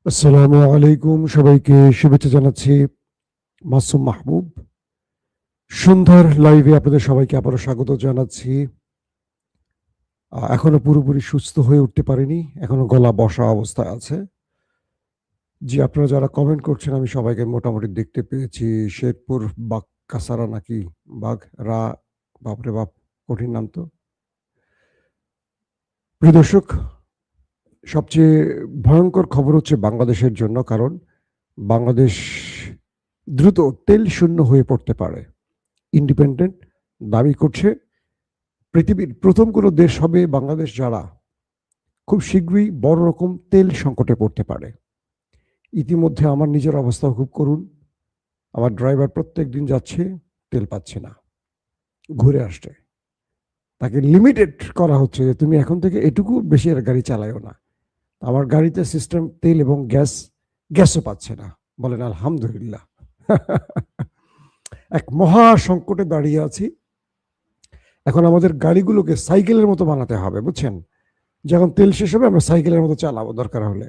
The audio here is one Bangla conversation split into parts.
আসসালামু আলাইকুম, সবাইকে শুভেচ্ছা জানাচ্ছি। মাসুম মাহবুব সন্ধ্যার লাইভে আপনাদের সবাইকে আবারও স্বাগত জানাচ্ছি। এখনো পুরোপুরি সুস্থ হয়ে উঠতে পারিনি, এখনো গলা বসা অবস্থায় আছে। জি, আপনারা যারা কমেন্ট করছেন আমি সবাইকে মোটামুটি দেখতে পেয়েছি। শেরপুর বাগ কাসারা নাকি বাঘ রা, বাপরে বাপ, কঠিন নাম তো। প্রিয় দর্শক, সবচেয়ে ভয়ঙ্কর খবর হচ্ছে বাংলাদেশের জন্য, কারণ বাংলাদেশ দ্রুত তেল শূন্য হয়ে পড়তে পারে। ইন্ডিপেন্ডেন্ট দাবি করছে পৃথিবীর প্রথম কোনো দেশ হবে বাংলাদেশ, যারা খুব শীঘ্রই বড় রকম তেল সংকটে পড়তে পারে। ইতিমধ্যে আমার নিজের অবস্থাও খুব করুণ। আমার ড্রাইভার প্রত্যেক দিন যাচ্ছে, তেল পাচ্ছে না, ঘুরে আসছে। তাকে লিমিটেড করা হচ্ছে যে তুমি এখন থেকে এটুকু বেশি আর গাড়ি চালায়ও না। আমার গাড়িতে সিস্টেম তেল এবং গ্যাসও পাচ্ছে না। বলেন আলহামদুলিল্লাহ। এক মহা সংকটে দাঁড়িয়ে আছি। এখন আমাদের গাড়িগুলোকে সাইকেলের মতো বানাতে হবে, বুঝছেন? যখন তেল শেষ হবে আমরা সাইকেলের মতো চালাবো দরকার হলে।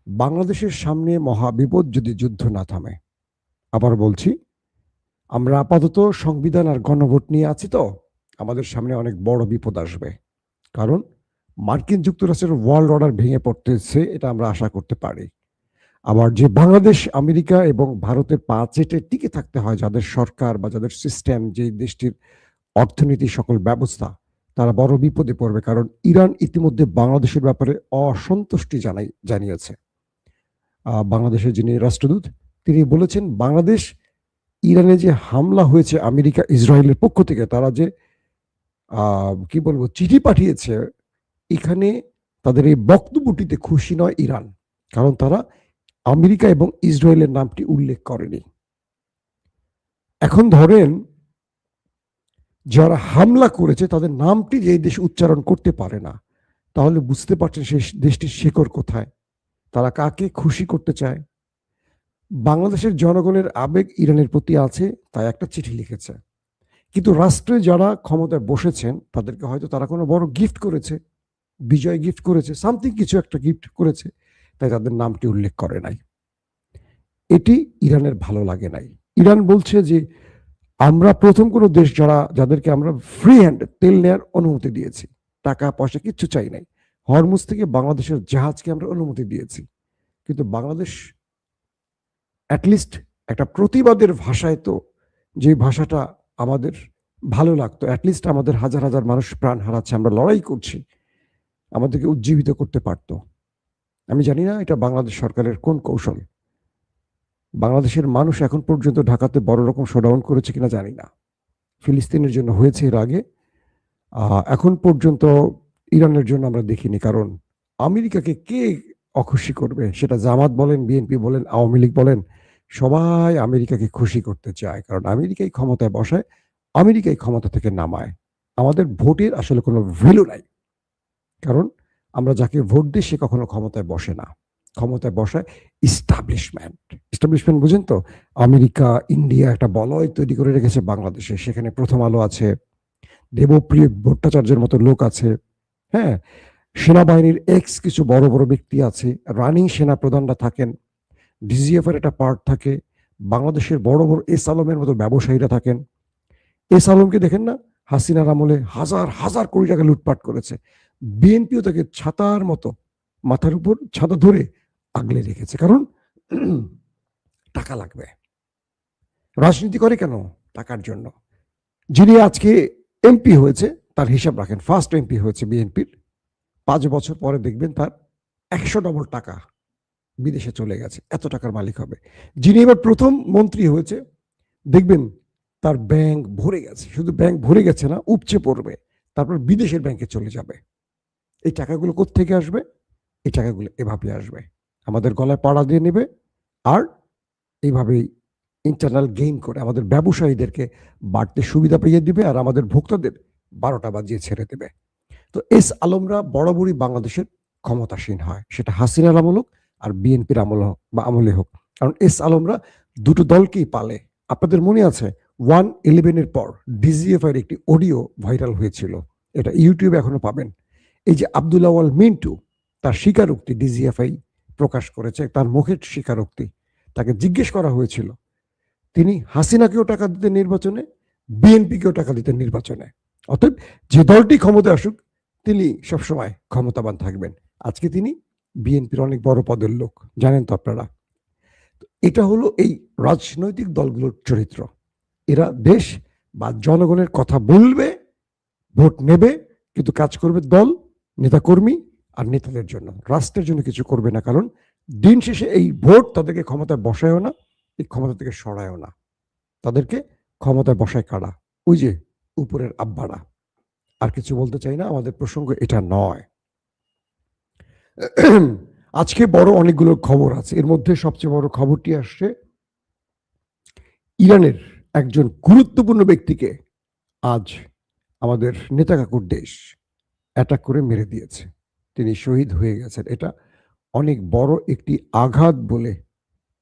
বাংলাদেশের সামনে মহা বিপদ যদি যুদ্ধ না থামে। আবার বলছি, আমরা আপাতত সংবিধান আর গণভোট নিয়ে আছি, তো আমাদের সামনে অনেক বড় বিপদ আসবে। কারণ মার্কিন যুক্তরাষ্ট্রের ওয়ার্ল্ড অর্ডার ভেঙে পড়তেছে, এটা আমরা আশা করতে পারি। আবার যে বাংলাদেশ, আমেরিকা এবং ভারতের পা চেটে টিকে থাকতে হয়, যাদের সরকার বা যাদের সিস্টেম, যে দেশটির অর্থনীতি সকল ব্যবস্থা, তারা বড় বিপদে পড়বে। কারণ ইরান ইতিমধ্যে বাংলাদেশের ব্যাপারে অসন্তুষ্টি জানিয়েছে। বাংলাদেশের যিনি রাষ্ট্রদূত, তিনি বলেছেন বাংলাদেশ ইরানে যে হামলা হয়েছে আমেরিকা ইসরায়েলের পক্ষ থেকে, তারা যে কি বলবো চিঠি পাঠিয়েছে, এখানে তাদের এই বক্তব্যটিতে খুশি নয় ইরান। কারণ তারা আমেরিকা এবং ইসরায়েলের নামটি উল্লেখ করেনি। এখন ধরেন যারা হামলা করেছে তাদের নামটি যে দেশ উচ্চারণ করতে পারে না, তাহলে বুঝতে পারছেন সেই দেশটির শেকড় কোথায়, তারা কাকে খুশি করতে চায়। বাংলাদেশের জনগণের আবেগ ইরানের প্রতি আছে, তাই একটা চিঠি লিখেছে। কিন্তু রাষ্ট্রে যারা ক্ষমতায় বসেছেন তাদেরকে হয়তো তারা কোনো বড় গিফট করেছে, বিজয় গিফট করেছে, সামথিং কিছু একটা গিফট করেছে, তাই তাদের নামটি উল্লেখ করে নাই। এটি ইরানের ভালো লাগে নাই। ইরান বলছে যে আমরা প্রথম কোনো দেশ যাদেরকে আমরা ফ্রি হ্যান্ড তেল নেওয়ার অনুমতি দিয়েছি, টাকা পয়সা কিচ্ছু চাই নাই। হরমুজ থেকে বাংলাদেশের জাহাজকে আমরা অনুমতি দিয়েছি। কিন্তু বাংলাদেশ অ্যাটলিস্ট একটা প্রতিবাদের ভাষায়, তো যে ভাষাটা আমাদের ভালো লাগতো, অ্যাটলিস্ট আমাদের হাজার হাজার মানুষ প্রাণ হারাচ্ছে, আমরা লড়াই করছি, আমাদেরকে উজ্জীবিত করতে পারত। আমি জানি না এটা বাংলাদেশ সরকারের কোন কৌশল। বাংলাদেশের মানুষ এখন পর্যন্ত ঢাকাতে বড় রকম শোডাউন করেছে কিনা জানি না। ফিলিস্তিনের জন্য হয়েছে এর আগে, এখন পর্যন্ত ইরানের জন্য আমরা দেখিনি। কারণ আমেরিকাকে কে অখুশি করবে? সেটা জামাত বলেন, বিএনপি বলেন, আওয়ামী লীগ বলেন, সবাই আমেরিকাকে খুশি করতে চায়। কারণ আমেরিকাই ক্ষমতায় বসায়, আমেরিকাই ক্ষমতা থেকে নামায়। আমাদের ভোটের আসলে কোনো ভ্যালু নাই। কারণ আমরা যাকে ভোট দিই সে কখনো ক্ষমতায় বসে না, ক্ষমতায় বসায় ইস্টাবলিশমেন্ট। ইস্টাবলিশমেন্ট বুঝেন তো? আমেরিকা, ইন্ডিয়া একটা বলয় তৈরি করে রেখেছে বাংলাদেশে। সেখানে প্রথম আলো আছে, দেবপ্রিয় ভট্টাচার্যের মতো লোক আছে, হ্যাঁ, সেনাবাহিনীর এক্স কিছু বড় বড় ব্যক্তি আছে, রানিং সেনা প্রধানরা থাকেন, ডিজিএফ এর একটা পার্ট থাকে, বাংলাদেশের বড় বড় এস আলমের মতো ব্যবসায়ীরা থাকেন। এস আলমকে দেখেন না, হাসিনার আমলে হাজার হাজার কোটি টাকা লুটপাট করেছে। বিএনপিও তাকে ছাতার মতো মাথার উপর ছাতা ধরে আগলে রেখেছে। কারণ টাকা লাগবে। রাজনীতি করে কেন? টাকার জন্য। যিনি আজকে এমপি হয়েছে তার হিসাব রাখেন, ফার্স্ট এমপি হয়েছে বিএনপির, 5 বছর পরে দেখবেন তার 100 ডবল টাকা বিদেশে চলে গেছে, এত টাকার মালিক হবে। যিনি এবার প্রথম মন্ত্রী হয়েছে, দেখবেন তার ব্যাংক ভরে গেছে, শুধু ব্যাংক ভরে গেছে না, উপচে পড়বে, তারপর বিদেশের ব্যাংকে চলে যাবে। এই টাকাগুলো কোত্থেকে আসবে? এই টাকাগুলো এভাবে আসবে, আমাদের গলায় পাড়া দিয়ে নেবে, আর এইভাবেই ইন্টারনাল গেইন করে আমাদের ব্যবসায়ীদেরকে বাড়তে সুবিধা পেয়ে দিবে, আর আমাদের ভোক্তাদের 12টা বাজিয়ে ছেড়ে দেবে। তো এস আলমরা বরাবরই বাংলাদেশের ক্ষমতাসীন হয়, সেটা হাসিনার আমল হোক আর বিএনপির আমল হোক বা আমলে হোক। কারণ এস আলমরা দুটো দলকেই পালে। আপনাদের মনে আছে 1/11 পর ডিজিএফ এর একটি অডিও ভাইরাল হয়েছিল, এটা ইউটিউবে এখনো পাবেন। এই যে আব্দুল আওয়াল মিন্টু, তার স্বীকারোক্তি ডিজিএফআই প্রকাশ করেছে, তার মুখের স্বীকারোক্তি। তাকে জিজ্ঞেস করা হয়েছিল, তিনি হাসিনাকেও টাকা দিতেন নির্বাচনে, বিএনপিকেও টাকা দিতেন নির্বাচনে। অতএব যে দলটি ক্ষমতায় আসুক তিনি সবসময় ক্ষমতাবান থাকবেন। আজকে তিনি বিএনপির অনেক বড় পদের লোক, জানেন তো আপনারা। এটা হলো এই রাজনৈতিক দলগুলোর চরিত্র। এরা দেশ বা জনগণের কথা বলবে, ভোট নেবে, কিন্তু কাজ করবে দল, নেতাকর্মী আর নেতাদের জন্য, রাষ্ট্রের জন্য কিছু করবে না। কারণ দিন শেষে এই ভোট তাদেরকে ক্ষমতায় বসায়ও না, এই ক্ষমতা থেকে সরায়ও না। তাদেরকে ক্ষমতায় বসায় কারা? ওই যে উপরের আব্বারা। আর কিছু বলতে চাই না, আমাদের প্রসঙ্গ এটা নয়। আজকে বড় অনেকগুলো খবর আছে, এর মধ্যে সবচেয়ে বড় খবরটি আসছে ইরানের একজন গুরুত্বপূর্ণ ব্যক্তিকে আজ আমাদের নেতা কাকুর দেশ অ্যাটাক করে মেরে দিয়েছে, তিনি শহীদ হয়ে গেছেন। এটা অনেক বড় একটি আঘাত বলে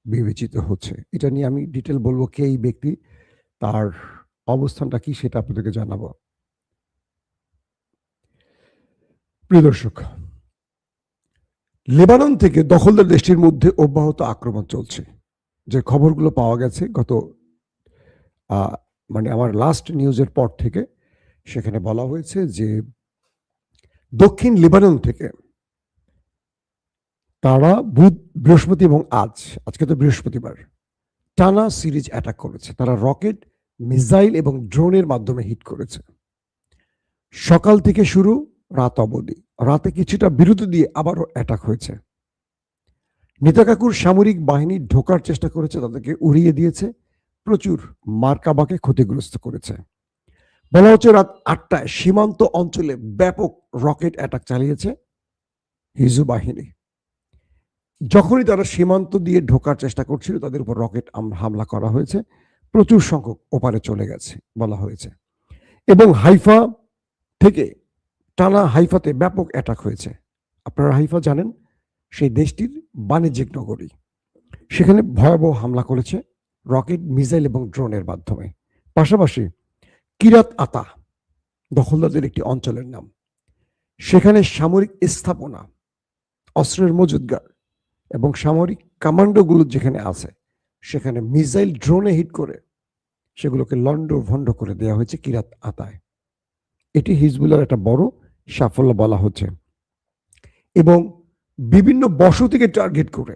বিবেচিত হচ্ছে। এটা নিয়ে আমি ডিটেল বলবো, কে এই ব্যক্তি, তার অবস্থানটা কি সেটা আপনাদেরকে জানাবো। প্রিয় দর্শক, লেবানন থেকে দখলদার দেশটির মধ্যে অব্যাহত আক্রমণ চলছে। যে খবরগুলো পাওয়া গেছে গত মানে আমার লাস্ট নিউজের পর থেকে, সেখানে বলা হয়েছে যে দক্ষিণ লেবানন থেকে তারা বুধ, বৃহস্পতি এবং আজকে তো বৃহস্পতিবার, টানা সিরিজ অ্যাটাক করেছে। তারা রকেট, মিসাইল এবং ড্রোনের মাধ্যমে হিট করেছে। সকাল থেকে শুরু, রাত অবধি। রাতে কিছুটা বিরতি দিয়ে আবারও অ্যাটাক হয়েছে। নেতাকাকুর সামরিক বাহিনী ঢোকার চেষ্টা করেছে, তাদেরকে উড়িয়ে দিয়েছে, প্রচুর মার্কাবাকে ক্ষতিগ্রস্ত করেছে। বলা হচ্ছে রাত 8টায় সীমান্ত অঞ্চলে ব্যাপক রকেট অ্যাটাক চালিয়েছে হিজু বাহিনী। যখনই তারা সীমান্ত দিয়ে ঢোকার চেষ্টা করছিল, তাদের উপর রকেট হামলা করা হয়েছে, প্রচুর সংখ্যক ওপারে চলে গেছে বলা হয়েছে। এবং হাইফা থেকে টানা হাইফাতে ব্যাপক অ্যাটাক হয়েছে। আপনারা হাইফা জানেন, সেই দেশটির বাণিজ্যিক নগরী। সেখানে ভয়াবহ হামলা করেছে রকেট, মিসাইল এবং ড্রোনের মাধ্যমে। পাশাপাশি কিরাত আতা দখলদারদের একটি অঞ্চলের নাম, সেখানে সামরিক স্থাপনা, অস্ত্রের মজুদগার এবং সামরিক কমান্ডোগুলো যেখানে আছে, সেখানে মিসাইল ড্রোনে হিট করে সেগুলোকে লন্ড ভন্ড করে দেওয়া হয়েছে কিরাত আতায়। এটি হিজবুল্লাহর একটা বড় সাফল্য বলা হচ্ছে। এবং বিভিন্ন বসতিকে টার্গেট করে,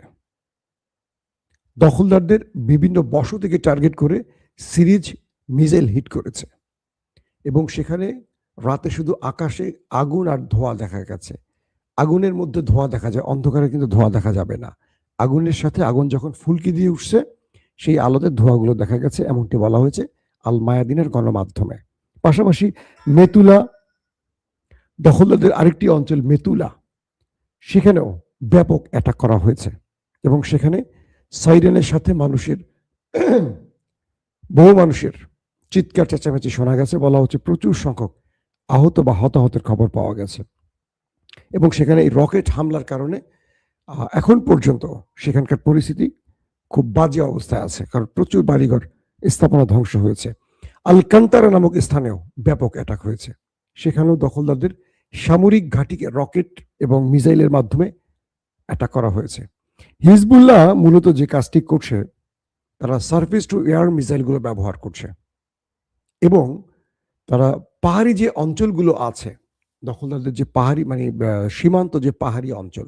দখলদারদের বিভিন্ন বসতিকে টার্গেট করে সিরিজ মিসাইল হিট করেছে। এবং সেখানে রাতে শুধু আকাশে আগুন আর ধোঁয়া দেখা গেছে। আগুনের মধ্যে ধোঁয়া দেখা যায়, অন্ধকারে কিন্তু ধোঁয়া দেখা যাবে না। আগুনের সাথে আগুন যখন ফুলকি দিয়ে উঠছে, সেই আলোতে ধোঁয়াগুলো দেখা গেছে, এমনটি বলা হয়েছে আল মায়াদিনের গণমাধ্যমে। পাশাপাশি মেতুলা, দখলদারদের আরেকটি অঞ্চল মেতুলা, সেখানেও ব্যাপক অ্যাটাক করা হয়েছে। এবং সেখানে সাইরেনের সাথে বহু মানুষের চিৎকার চেঁচামেচি শোনা গেছে। বলা হচ্ছে প্রচুর সংখ্যক আহত বা হতাহতের খবর পাওয়া গেছে। এবং সেখানে এই রকেট হামলার কারণে এখন পর্যন্ত সেখানকার পরিস্থিতি খুব বাজে অবস্থায় আছে, কারণ প্রচুর বাড়িঘর, স্থাপনা ধ্বংস হয়েছে। আলকান্তারা নামক স্থানেও ব্যাপক অ্যাটাক হয়েছে, সেখানেও দখলদারদের সামরিক ঘাঁটিকে রকেট এবং মিসাইলের মাধ্যমে অ্যাটাক করা হয়েছে। হিজবুল্লাহ মূলত যে কাজটি করছে, তারা সারফেস টু এয়ার মিসাইলগুলো ব্যবহার করছে। এবং তারা পাহাড়ি যে অঞ্চলগুলো আছে, দখলদারদের যে পাহাড়ি মানে সীমান্ত যে পাহাড়ি অঞ্চল,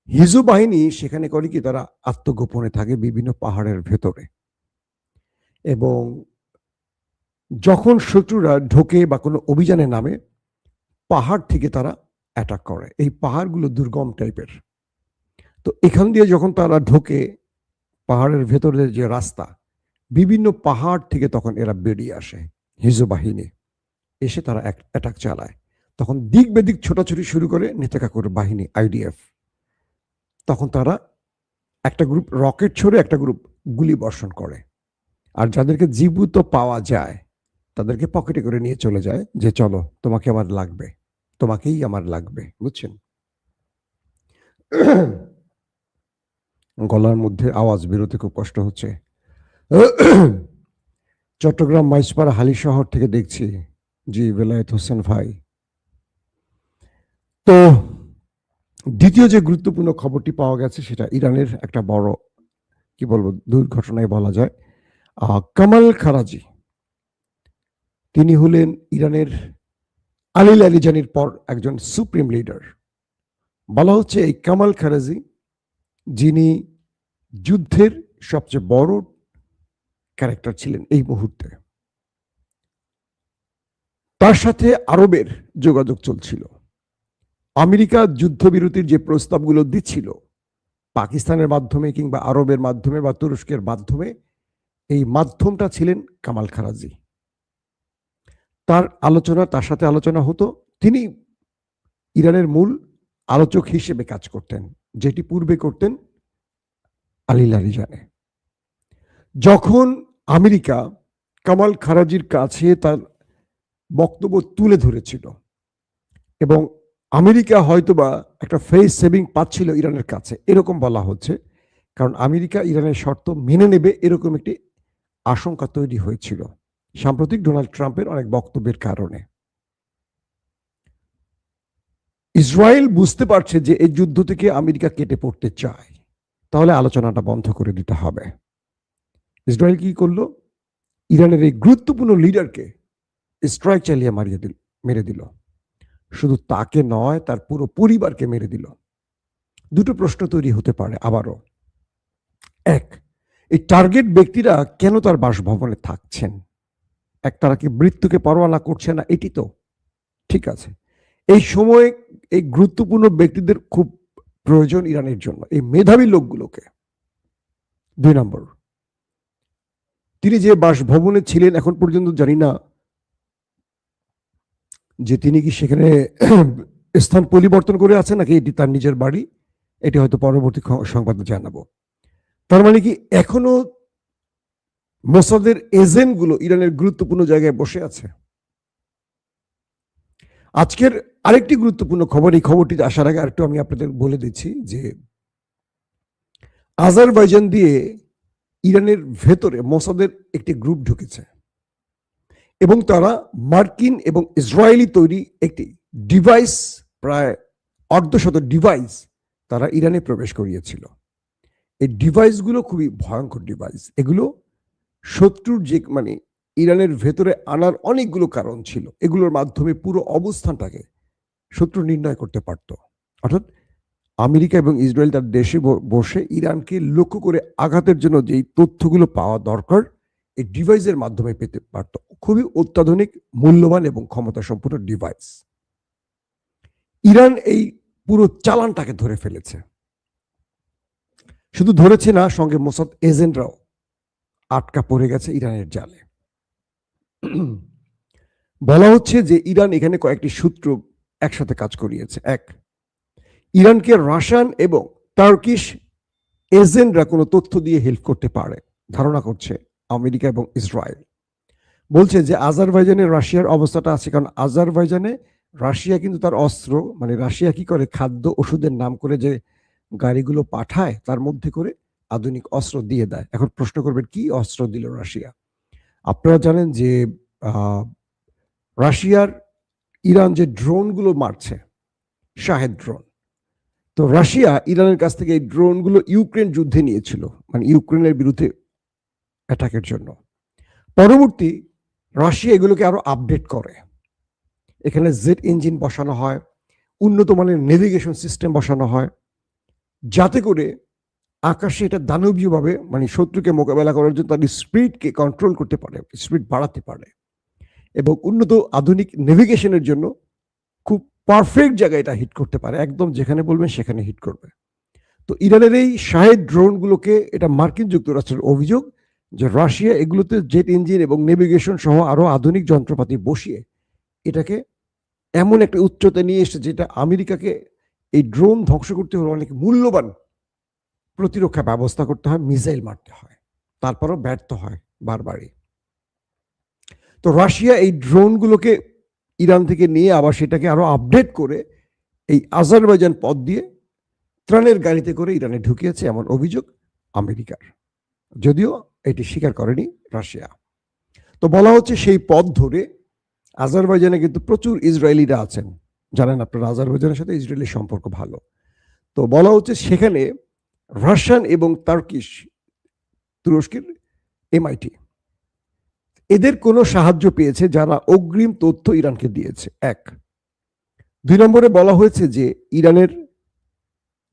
হিজু বাহিনী সেখানে করে কি, তারা আত্মগোপনে থাকে বিভিন্ন পাহাড়ের ভেতরে। এবং যখন শত্রুরা ঢোকে বা কোনো অভিযানে নামে, পাহাড় থেকে তারা অ্যাটাক করে। এই পাহাড়গুলো দুর্গম টাইপের, তো এখান দিয়ে যখন তারা ঢোকে, পাহাড়ের ভেতরে যে রাস্তা, বিভিন্ন পাহাড় থেকে তখন এরা বেরিয়ে আসে হিজু বাহিনী, এসে তারা অ্যাটাক চালায়। তখন দিক বেদিক ছোটাছুটি শুরু করে নেতাকাকুর বাহিনী, আইডিএফ। তখন তারা একটা গ্রুপ রকেট ছড়ে, একটা গ্রুপ গুলি বর্ষণ করে। আর যাদেরকে জীবিত পাওয়া যায় তাদেরকে পকেটে করে নিয়ে চলে যায়, যে চলো তোমাকে আমার লাগবে, তোমাকেই আমার লাগবে, বুঝছেন। গলার মধ্যে আওয়াজ বেরোতে খুব কষ্ট হচ্ছে। চট্টগ্রাম মাইজপাড়া হালি শহর থেকে দেখছি, জি বেলায়েত হোসেন ভাই। তো দ্বিতীয় যে গুরুত্বপূর্ণ খবরটি পাওয়া গেছে সেটা ইরানের একটা বড় কি বলবো দুর্ঘটনায় বলা যায়। কামাল খারাজি তিনি হলেন ইরানের আলী লারিজানির পর একজন সুপ্রিম লিডার। বলা হচ্ছে এই কামাল খারাজি যিনি যুদ্ধের সবচেয়ে বড় ক্যারেক্টার ছিলেন এই মুহূর্তে, তার সাথে আরবের যোগাযোগ চলছিল। আমেরিকা যুদ্ধবিরতির যে প্রস্তাবগুলো দিচ্ছিল পাকিস্তানের মাধ্যমে কিংবা আরবের মাধ্যমে বা তুরস্কের মাধ্যমে, এই মাধ্যমটা ছিলেন কামাল খারাজি। তার সাথে আলোচনা হতো। তিনি ইরানের মূল আলোচক হিসেবে কাজ করতেন, যেটি পূর্বে করতেন আলী লারিজানি। যখন আমেরিকা কামাল খারাজির কাছে তার বক্তব্য তুলে ধরেছিল এবং আমেরিকা হয়তোবা একটা ফেস সেভিং পাচ্ছিল ইরানের কাছে, এরকম বলা হচ্ছে, কারণ আমেরিকা ইরানের শর্ত মেনে নেবে এরকম একটি আশঙ্কা তৈরি হয়েছিল সাম্প্রতিক ডোনাল্ড ট্রাম্পের অনেক বক্তব্যের কারণে। ইসরায়েল বুঝতে পারছে যে এই যুদ্ধ থেকে আমেরিকা কেটে পড়তে চায়, তাহলে আলোচনাটা বন্ধ করে দিতে হবে। ইসরায়েল কি করলো? ইরানের এই গুরুত্বপূর্ণ লিডারকে স্ট্রাইক চালিয়ে মেরে দিল। শুধু তাকে নয়, তার পুরো পরিবারকে মেরে দিল। দুটো প্রশ্ন তৈরি হতে পারে আবারও। এক, এই টার্গেট ব্যক্তিরা কেন তার বাসভবনে থাকছেন? তারা কি মৃত্যুকে পরোয়া না করছে না? এটি তো ঠিক আছে। এই সময়ে এই গুরুত্বপূর্ণ ব্যক্তিদের খুব প্রয়োজন ইরানের জন্য, এই মেধাবী লোকগুলোকে। 2 নম্বর, তিনি যে বাসভবনে ছিলেন এখন পর্যন্ত জানি না যে তিনি কি সেখানে স্থান পরিবর্তন করে আছেন নাকি এটি তার নিজের বাড়ি। এটি হয়তো পরবর্তী সংবাদে জানাবো। তার মানে কি এখনো মোসাদের এজেন্টগুলো ইরানের গুরুত্বপূর্ণ জায়গায় বসে আছে? আজকের আরেকটি গুরুত্বপূর্ণ খবর, এই খবরটি আসার আগে আরেকটু আমি আপনাদের বলে দিচ্ছি যে আজারবাইজান দিয়ে ইরানের ভেতরে মোসাদের একটি গ্রুপ ঢুকেছে এবং তারা মার্কিন এবং ইসরায়েলি তৈরি একটি ডিভাইস, প্রায় 150 ডিভাইস তারা ইরানে প্রবেশ করিয়েছিল। এই ডিভাইসগুলো খুবই ভয়ঙ্কর ডিভাইস। এগুলো শত্রুর যে ইরানের ভেতরে আনার অনেকগুলো কারণ ছিল। এগুলোর মাধ্যমে পুরো অবস্থানটাকে শত্রু নির্ণয় করতে পারত। অর্থাৎ আমেরিকা এবং ইসরায়েল তার দেশে বসে ইরানকে লক্ষ্য করে আঘাতের জন্য যেই তথ্যগুলো পাওয়া দরকার এই ডিভাইসের মাধ্যমে পেতে পারত। খুবই অত্যাধুনিক, মূল্যবান এবং ক্ষমতা সম্পন্ন ডিভাইস। ইরান এই পুরো চালানটাকে ধরে ফেলেছে। শুধু ধরেছে না, সঙ্গে মোসাদ এজেন্টরাও আটকা পড়ে গেছে ইরানের জালে। বলা হচ্ছে যে ইরান এখানে কয়েকটি সূত্র একসাথে কাজ করিয়েছে। এক, ইরানকে রাশিয়ান এবং টার্কিশ এজেন্টরা কোনো তথ্য দিয়ে হেল্প করতে পারে ধারণা করছে আমেরিকা এবং ইসরায়েল। বলছে যে আজারবাইজানে রাশিয়ার অবস্থাটা আছে, কারণ আজারবাইজানে রাশিয়া কিন্তু তার অস্ত্র রাশিয়া কি করে খাদ্য ওষুধের নাম করে যে গাড়িগুলো পাঠায় তার মধ্যে করে আধুনিক অস্ত্র দিয়ে দেয়। এখন প্রশ্ন করবেন কি অস্ত্র দিল রাশিয়া? আপনারা জানেন যে রাশিয়ার ইরান যে ড্রোনগুলো মারছে, শাহেদ ড্রোন, তো রাশিয়া ইরানের কাছ থেকে এই ড্রোনগুলো ইউক্রেন যুদ্ধে নিয়েছিল, ইউক্রেনের বিরুদ্ধে অ্যাটাকের জন্য। পরবর্তী রাশিয়া এগুলোকে আরো আপডেট করে, এখানে জেট ইঞ্জিন বসানো হয়, উন্নত মানের নেভিগেশন সিস্টেম বসানো হয়, যাতে করে আকাশে এটা দানবীয়ভাবে শত্রুকে মোকাবেলা করার জন্য তার স্পিডকে কন্ট্রোল করতে পারে, স্পিড বাড়াতে পারে, এবং উন্নত আধুনিক নেভিগেশনের জন্য খুব পারফেক্ট জায়গায় এটা হিট করতে পারে, একদম যেখানে বলবেন সেখানে হিট করবে। তো ইরানের এই শাহেদ ড্রোনগুলোকে, এটা মার্কিন যুক্তরাষ্ট্রের অভিযোগ যে রাশিয়া এগুলোতে জেট ইঞ্জিন এবং নেভিগেশন সহ আরো আধুনিক যন্ত্রপাতি বসিয়ে এটাকে এমন একটা উচ্চতায় নিয়ে এসেছে যেটা আমেরিকাকে এই ড্রোন ধ্বংস করতে হলে অনেক মূল্যবান প্রতিরক্ষা ব্যবস্থা করতে হয়, মিসাইল মারতে হয়, তারপরও ব্যর্থ হয় বারবারই। তো রাশিয়া এই ড্রোনগুলোকে ইরান থেকে নিয়ে আবার সেটাকে আরো আপডেট করে এই আজারবাইজান পথ দিয়ে ত্রাণের গাড়িতে করে ইরানে ঢুকিয়েছে, এমন অভিযোগ আমেরিকার, যদিও এটি স্বীকার করেনি রাশিয়া। তো বলা হচ্ছে সেই পথ ধরে আজারবাইজানে কিন্তু প্রচুর ইসরায়েলিরা আছেন। জানেন আপনারা আজারবাইজানের সাথে ইসরায়েলের সম্পর্ক ভালো। তো বলা হচ্ছে সেখানে রাশিয়ান এবং তুরস্কের MIT এদের কোনো সাহায্য পেয়েছে যারা অগ্রিম তথ্য ইরানকে দিয়েছে। 1। 2 নম্বরে বলা হয়েছে যে ইরানের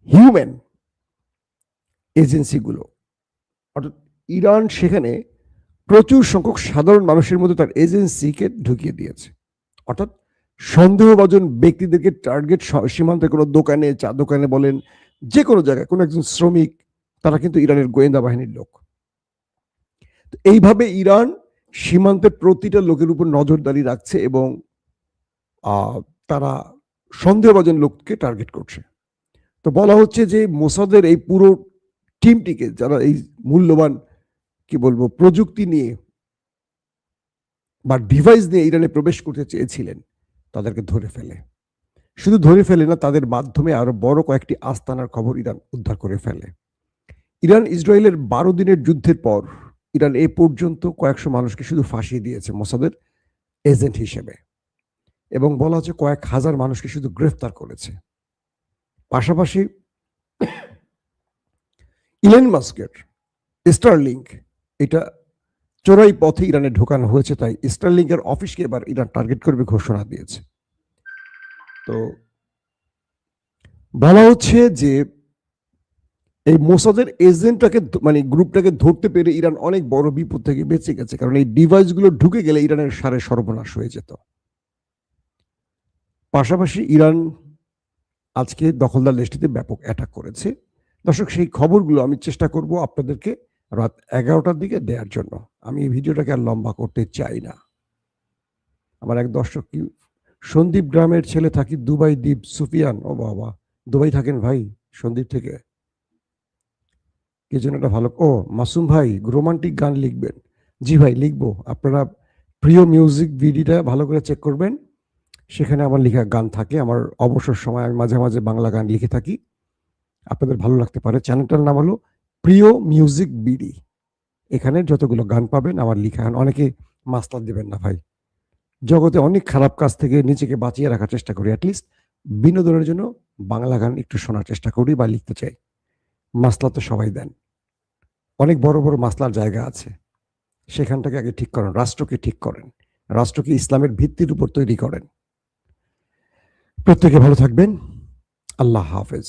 হিউম্যান এজেন্সিগুলো, অর্থাৎ ইরান সেখানে প্রচুর সংখ্যক সাধারণ মানুষের মধ্যে তার এজেন্সিকে ঢুকিয়ে দিয়েছে, অর্থাৎ সন্দেহভাজন ব্যক্তিদেরকে টার্গেট, সীমান্তের কোনো দোকানে, চা দোকানে বলেন, যে কোনো জায়গায় কোনো একজন শ্রমিক, তারা কিন্তু ইরানের গোয়েন্দা বাহিনীর লোক। এইভাবে ইরান সীমান্তের প্রতিটা লোকের উপর নজরদারি রাখছে এবং তারা সন্দেহভাজন লোককে টার্গেট করছে। তো বলা হচ্ছে যে মোসাদের এই পুরো টিমটিকে, যারা এই মূল্যবান কি বলবো প্রযুক্তি নিয়ে বা ডিভাইস নিয়ে ইরানে প্রবেশ করতে চেয়েছিলেন, তাদেরকে ধরে ফেলে। শুধু ধরে ফেলে না, তাদের মাধ্যমে আরো বড় কয়েকটি আস্তানার খবর ইরান উদ্ধার করে ফেলে। ইরান ইসরায়েলের 12 দিনের যুদ্ধের পর ইরান এ পর্যন্ত কয়েকশো মানুষকে শুধু ফাঁসিয়ে দিয়েছে মোসাদের এজেন্ট হিসেবে, এবং বলা হচ্ছে কয়েক হাজার মানুষকে শুধু গ্রেফতার করেছে। পাশাপাশি ইলন মাস্কের স্টারলিংক, এটা চোরাই পথে ইরানে ঢোকানো হয়েছে, তাই স্টারলিংকের অফিসকে এবার ইরান টার্গেট করবে ঘোষণা দিয়েছে। তো বলা হচ্ছে যে এই মোসাদের এজেন্টটাকে, মানে গ্রুপটাকে ধরতে পেরে ইরান অনেক বড় বিপদ থেকে বেঁচে গেছে, কারণ এই ডিভাইসগুলো ঢুকে গেলে ইরানের সারে সর্বনাশ হয়ে যেত। পাশাপাশি ইরান আজকে দখলদার দেশটিতে ব্যাপক অ্যাটাক করেছে। দর্শক, সেই খবরগুলো আমি চেষ্টা করব আপনাদেরকে রাত 11টার দিকে দেওয়ার জন্য। আমি এই ভিডিওটাকে আর লম্বা করতে চাই না। আমার এক দর্শক, কি সন্দীপ গ্রামের ছেলে, থাকি দুবাই, দ্বীপ সুফিয়ান। ও বাবা, দুবাই থাকেন ভাই? সন্দীপ থেকে কি জন্য একটা ভালো, ও মাসুম ভাই রোমান্টিক গান লিখবেন? জি ভাই, লিখবো। আপনারা প্রিয় মিউজিক ভিডিওটা ভালো করে চেক করবেন, সেখানে আমার লেখা গান থাকে। আমার অবসর সময় আমি মাঝে মাঝে বাংলা গান লিখে থাকি, আপনাদের ভালো লাগতে পারে। চ্যানেলটার নাম হলো প্রিয় মিউজিক বিডি। এখানে যতগুলো গান পাবেন আমার লিখা। অনেকে মাসলা দিবেন না ভাই, জগতে অনেক খারাপ কাজ থেকে নিজেকে বাঁচিয়ে রাখার চেষ্টা করি, অ্যাটলিস্ট বিনোদনের জন্য বাংলা গান একটু শোনার চেষ্টা করি বা লিখতে চাই। মাসলা তো সবাই দেন, অনেক বড় বড় মাসলার জায়গা আছে, সেখানটাকে আগে ঠিক করেন, রাষ্ট্রকে ঠিক করেন, রাষ্ট্রকে ইসলামের ভিত্তির উপর তৈরি করেন। প্রত্যেকে ভালো থাকবেন। আল্লাহ হাফেজ।